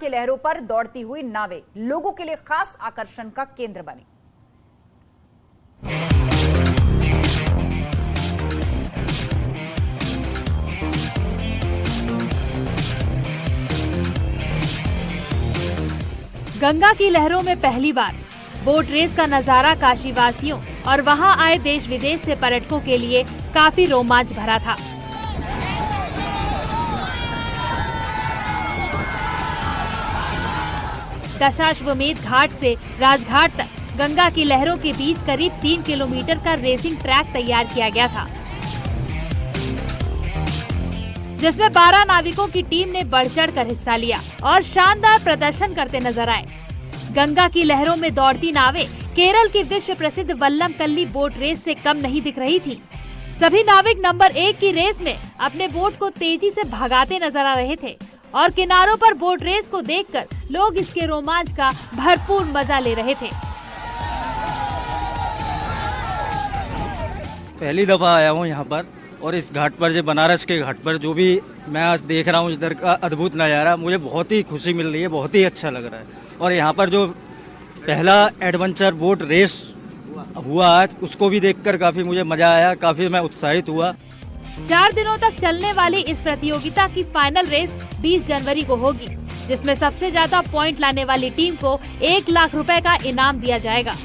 की लहरों पर दौड़ती हुई नावें लोगों के लिए खास आकर्षण का केंद्र बनी। गंगा की लहरों में पहली बार बोट रेस का नजारा काशीवासियों और वहां आए देश विदेश से पर्यटकों के लिए काफी रोमांच भरा था। दशाश्वमेध घाट से राजघाट तक गंगा की लहरों के बीच करीब 3 किलोमीटर का रेसिंग ट्रैक तैयार किया गया था, जिसमें 12 नाविकों की टीम ने बढ़ चढ़ कर हिस्सा लिया और शानदार प्रदर्शन करते नजर आए। गंगा की लहरों में दौड़ती नावें केरल की विश्व प्रसिद्ध वल्लमकल्ली बोट रेस से कम नहीं दिख रही थी। सभी नाविक नंबर 1 की रेस में अपने बोट को तेजी से भगाते नजर आ रहे थे और किनारों पर बोट रेस को देखकर लोग इसके रोमांच का भरपूर मजा ले रहे थे। पहली दफा आया हूँ यहाँ पर और इस घाट पर, जो बनारस के घाट पर जो भी मैं आज देख रहा हूँ इधर का अद्भुत नज़ारा, मुझे बहुत ही खुशी मिल रही है, बहुत ही अच्छा लग रहा है। और यहाँ पर जो पहला एडवेंचर बोट रेस हुआ आज, उसको भी देखकर काफी मुझे मजा आया, काफी मैं उत्साहित हुआ। 4 दिनों तक चलने वाली इस प्रतियोगिता की फाइनल रेस 20 जनवरी को होगी, जिसमें सबसे ज्यादा पॉइंट लाने वाली टीम को 1 लाख रुपए का इनाम दिया जाएगा।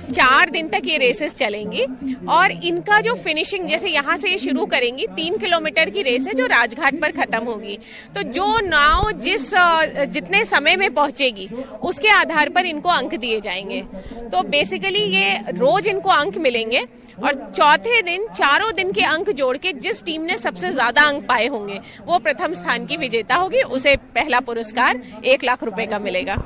4 दिन तक ये रेसेस चलेंगी और इनका जो फिनिशिंग, जैसे यहाँ से ये शुरू करेंगी, 3 किलोमीटर की रेस है जो राजघाट पर खत्म होगी। तो जो नाव जितने समय में पहुंचेगी उसके आधार पर इनको अंक दिए जाएंगे। तो बेसिकली ये रोज इनको अंक मिलेंगे और चौथे दिन चारों दिन के अंक जोड़ के जिस टीम ने सबसे ज्यादा अंक पाए होंगे वो प्रथम स्थान की विजेता होगी, उसे पहला पुरस्कार 1 लाख रुपए का मिलेगा।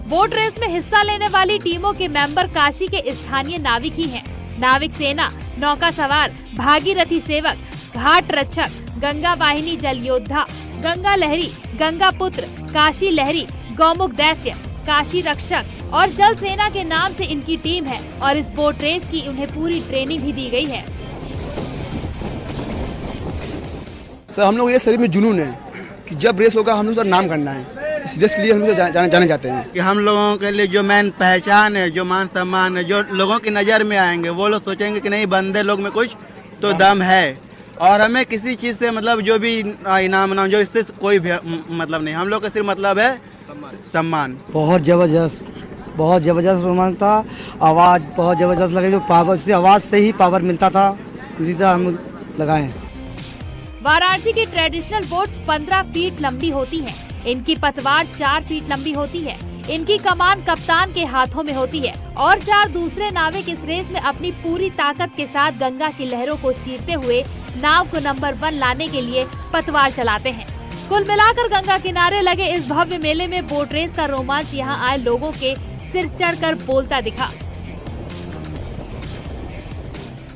बोट रेस में हिस्सा लेने वाली टीमों के मेंबर काशी के स्थानीय नाविक ही हैं। नाविक सेना, नौका सवार, भागीरथी सेवक, घाट रक्षक, गंगा वाहिनी जल योद्धा, गंगा लहरी, गंगा पुत्र, काशी लहरी, गौमुख दैत्य, काशी रक्षक और जल सेना के नाम से इनकी टीम है और इस बोट रेस की उन्हें पूरी ट्रेनिंग भी दी गई है। सर, हम लोग ये शरीर में जुनून है कि जब रेस होगा हम लोग का नाम करना है। इस रेस के लिए हम लोग जाने जाते हैं कि हम लोगों के लिए जो मेन पहचान है, जो मान सम्मान है, जो लोगों की नज़र में आएंगे, वो लोग सोचेंगे कि नहीं, बंदे लोग में कुछ तो दम है। और हमें किसी चीज़ से मतलब जो भी इनाम जो इससे कोई भी मतलब नहीं, हम लोग का सिर्फ मतलब है सम्मान। बहुत ज़बरदस्त रोमांच था। आवाज़ बहुत ज़बरदस्त लगे, जो पावर से आवाज़ से ही पावर मिलता था, उसी तरह हम लगाए। वाराणसी की ट्रेडिशनल बोट्स 15 फीट लंबी होती हैं। इनकी पतवार 4 फीट लंबी होती है। इनकी कमान कप्तान के हाथों में होती है और 4 दूसरे नाविक इस रेस में अपनी पूरी ताकत के साथ गंगा की लहरों को चीरते हुए नाव को नंबर 1 लाने के लिए पतवार चलाते हैं। कुल मिलाकर गंगा किनारे लगे इस भव्य मेले में बोट रेस का रोमांच यहाँ आए लोगों के सिर चढ़कर बोलता दिखा।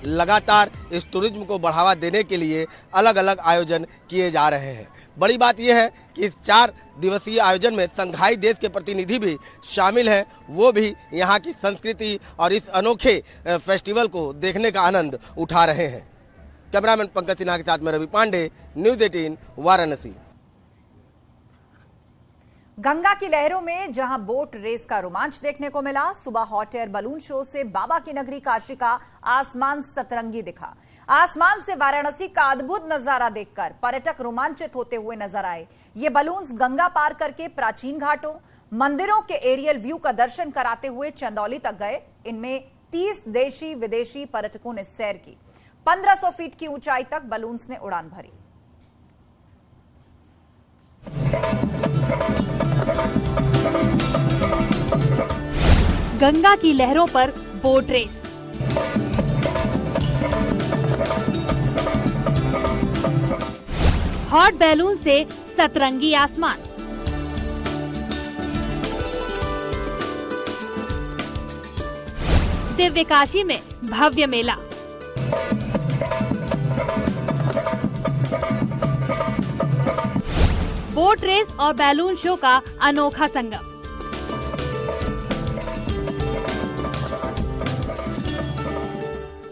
लगातार इस टूरिज्म को बढ़ावा देने के लिए अलग अलग आयोजन किए जा रहे हैं। बड़ी बात यह है कि इस 4 दिवसीय आयोजन में संघाई देश के प्रतिनिधि भी शामिल हैं, वो भी यहाँ की संस्कृति और इस अनोखे फेस्टिवल को देखने का आनंद उठा रहे हैं। कैमरामैन पंकज सिन्हा के साथ में रवि पांडे, न्यूज़ 18 वाराणसी। गंगा की लहरों में जहां बोट रेस का रोमांच देखने को मिला, सुबह हॉट एयर बलून शो से बाबा की नगरी काशी का आसमान सतरंगी दिखा। आसमान से वाराणसी का अद्भुत नजारा देखकर पर्यटक रोमांचित होते हुए नजर आए। ये बलून्स गंगा पार करके प्राचीन घाटों, मंदिरों के एरियल व्यू का दर्शन कराते हुए चंदौली तक गए। इनमें 30 देशी विदेशी पर्यटकों ने सैर की। 1500 फीट की ऊंचाई तक बलून्स ने उड़ान भरी। गंगा की लहरों पर बोट रेस। हॉट बैलून से सतरंगी आसमान। दिव्य काशी में भव्य मेला। बोट रेस और बैलून शो का अनोखा संगम।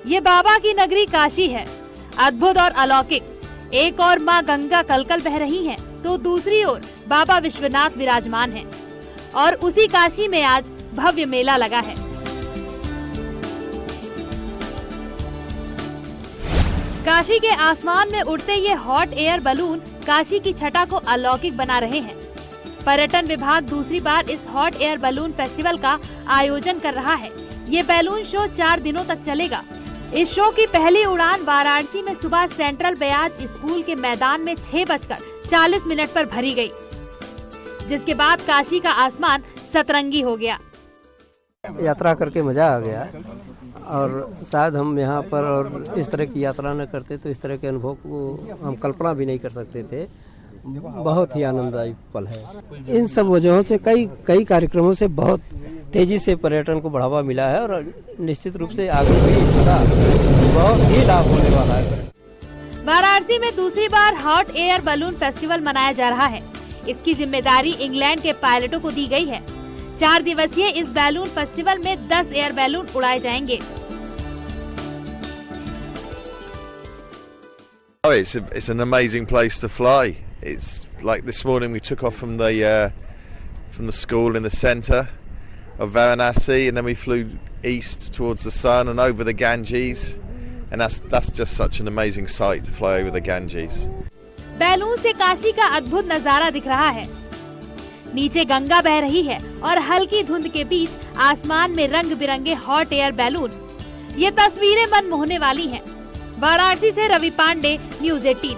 ये बाबा की नगरी काशी है, अद्भुत और अलौकिक। एक और माँ गंगा कलकल बह रही हैं, तो दूसरी ओर बाबा विश्वनाथ विराजमान हैं और उसी काशी में आज भव्य मेला लगा है। काशी के आसमान में उड़ते ये हॉट एयर बलून काशी की छटा को अलौकिक बना रहे हैं। पर्यटन विभाग दूसरी बार इस हॉट एयर बलून फेस्टिवल का आयोजन कर रहा है। ये बैलून शो 4 दिनों तक चलेगा। इस शो की पहली उड़ान वाराणसी में सुबह सेंट्रल बयाज स्कूल के मैदान में 6:40 पर भरी गई, जिसके बाद काशी का आसमान सतरंगी हो गया। यात्रा करके मजा आ गया और शायद हम यहाँ पर और इस तरह की यात्रा न करते तो इस तरह के अनुभव को हम कल्पना भी नहीं कर सकते थे। बहुत ही आनंददायी पल है। इन सब वजहों से कई कार्यक्रमों से बहुत तेजी से पर्यटन को बढ़ावा मिला है और निश्चित रूप से आगे भी इसका बहुत ही लाभ होने वाला है। वाराणसी में दूसरी बार हॉट एयर बलून फेस्टिवल मनाया जा रहा है। इसकी जिम्मेदारी इंग्लैंड के पायलटों को दी गई है। 4 दिवसीय इस बैलून फेस्टिवल में 10 एयर बैलून उड़ाए जाएंगे। Oh, it's an amazing place to fly. It's like this morning we took off from the school in the centre of Varanasi, and then we flew east towards the sun and over the Ganges, and that's just such an amazing sight to fly over the Ganges. Balloon से काशी का अद्भुत नजारा दिख रहा है। नीचे गंगा बह रही है और हल्की धुंध के बीच आसमान में रंग बिरंगे हॉट एयर बैलून। ये तस्वीरें मन मोहने वाली हैं। वाराणसी से रवि पांडे, न्यूज़ 18।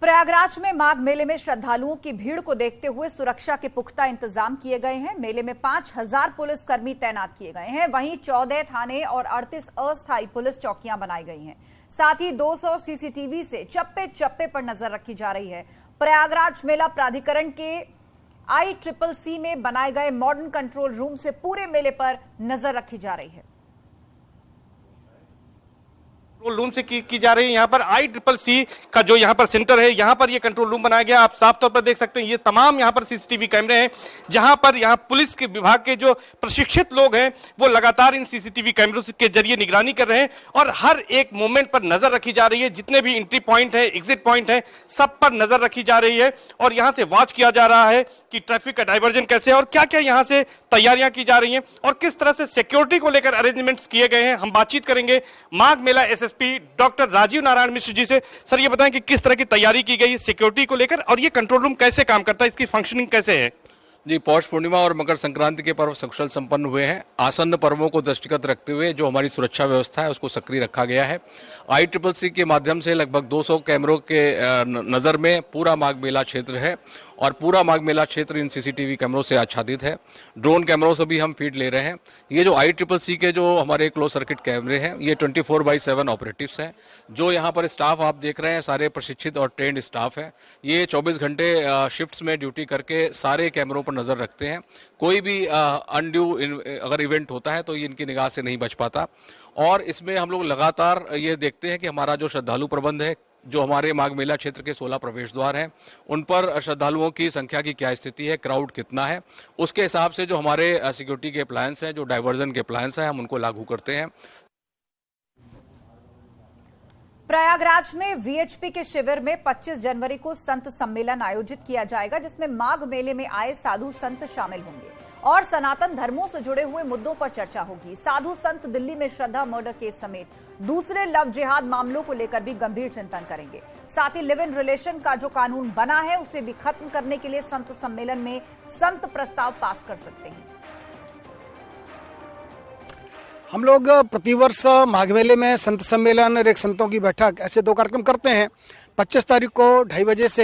प्रयागराज में माघ मेले में श्रद्धालुओं की भीड़ को देखते हुए सुरक्षा के पुख्ता इंतजाम किए गए हैं। मेले में 5000 पुलिसकर्मी तैनात किए गए हैं। वहीं 14 थाने और 38 अस्थायी पुलिस चौकियां बनाई गई हैं। साथ ही 200 सीसीटीवी से चप्पे चप्पे पर नजर रखी जा रही है। प्रयागराज मेला प्राधिकरण के ICCC में बनाए गए मॉडर्न कंट्रोल रूम से पूरे मेले पर नजर रखी जा रही है। कंट्रोल रूम से की जा रही है। यहाँ पर ICCC का जो यहाँ पर सेंटर है, यहाँ पर ये कंट्रोल रूम बनाया गया। आप साफ तौर पर देख सकते हैं ये तमाम यहाँ पर सीसीटीवी कैमरे हैं, जहाँ पर यहाँ पुलिस के विभाग के जो प्रशिक्षित लोग हैं वो लगातार इन सीसीटीवी कैमरों के जरिए निगरानी कर रहे हैं और हर एक मोमेंट पर नजर रखी जा रही है। जितने भी एंट्री पॉइंट है, एग्जिट पॉइंट है, सब पर नजर रखी जा रही है और यहाँ से वॉच किया जा रहा है कि ट्रैफिक का डाइवर्जन कैसे है और क्या क्या यहाँ से तैयारियां की जा रही हैं और किस तरह से सिक्योरिटी को लेकर अरेंजमेंट्स किए गए हैं। हम बातचीत करेंगे माघ मेला SSP डॉक्टर राजीव नारायण मिश्र जी से। सर, ये बताएं कि किस तरह की तैयारी की गई सिक्योरिटी को लेकर और ये कंट्रोल रूम कैसे काम करता है, इसकी फंक्शनिंग कैसे है? जी, पौष पूर्णिमा और मकर संक्रांति के पर्व सकुशल संपन्न हुए हैं। आसन्न पर्वों को दृष्टिगत रखते हुए जो हमारी सुरक्षा व्यवस्था है उसको सक्रिय रखा गया है। ICCC के माध्यम से लगभग 200 कैमरों के नज़र में पूरा माघ मेला क्षेत्र है और पूरा माघ मेला क्षेत्र इन सीसीटीवी कैमरों से आच्छादित है। ड्रोन कैमरों से भी हम फीड ले रहे हैं। ये जो ICCC के जो हमारे क्लोज सर्किट कैमरे हैं ये 24/7 ऑपरेटिव्स हैं। जो यहाँ पर स्टाफ आप देख रहे हैं सारे प्रशिक्षित और ट्रेंड स्टाफ है। ये 24 घंटे शिफ्ट्स में ड्यूटी करके सारे कैमरों पर नजर रखते हैं। कोई भी अनड्यू अगर इवेंट होता है तो ये इनकी निगाह से नहीं बच पाता और इसमें हम लोग लगातार ये देखते हैं कि हमारा जो श्रद्धालु प्रबंध है, जो हमारे माघ मेला क्षेत्र के 16 प्रवेश द्वार हैं उन पर श्रद्धालुओं की संख्या की क्या स्थिति है, क्राउड कितना है, उसके हिसाब से जो हमारे सिक्योरिटी के प्लान्स हैं, जो डाइवर्जन के प्लान्स हैं, हम उनको लागू करते हैं। प्रयागराज में VHP के शिविर में 25 जनवरी को संत सम्मेलन आयोजित किया जाएगा, जिसमें माघ मेले में आए साधु संत शामिल होंगे और सनातन धर्मों से जुड़े हुए मुद्दों पर चर्चा होगी। साधु संत दिल्ली में श्रद्धा मर्डर केस समेत दूसरे लव जिहाद मामलों को लेकर भी गंभीर चिंतन करेंगे। साथ ही लिव इन रिलेशन का जो कानून बना है उसे भी खत्म करने के लिए संत सम्मेलन में संत प्रस्ताव पास कर सकते हैं। हम लोग प्रतिवर्ष माघ मेले में संत सम्मेलन और एक संतों की बैठक ऐसे 2 कार्यक्रम करते हैं। 25 तारीख को 2:30 बजे से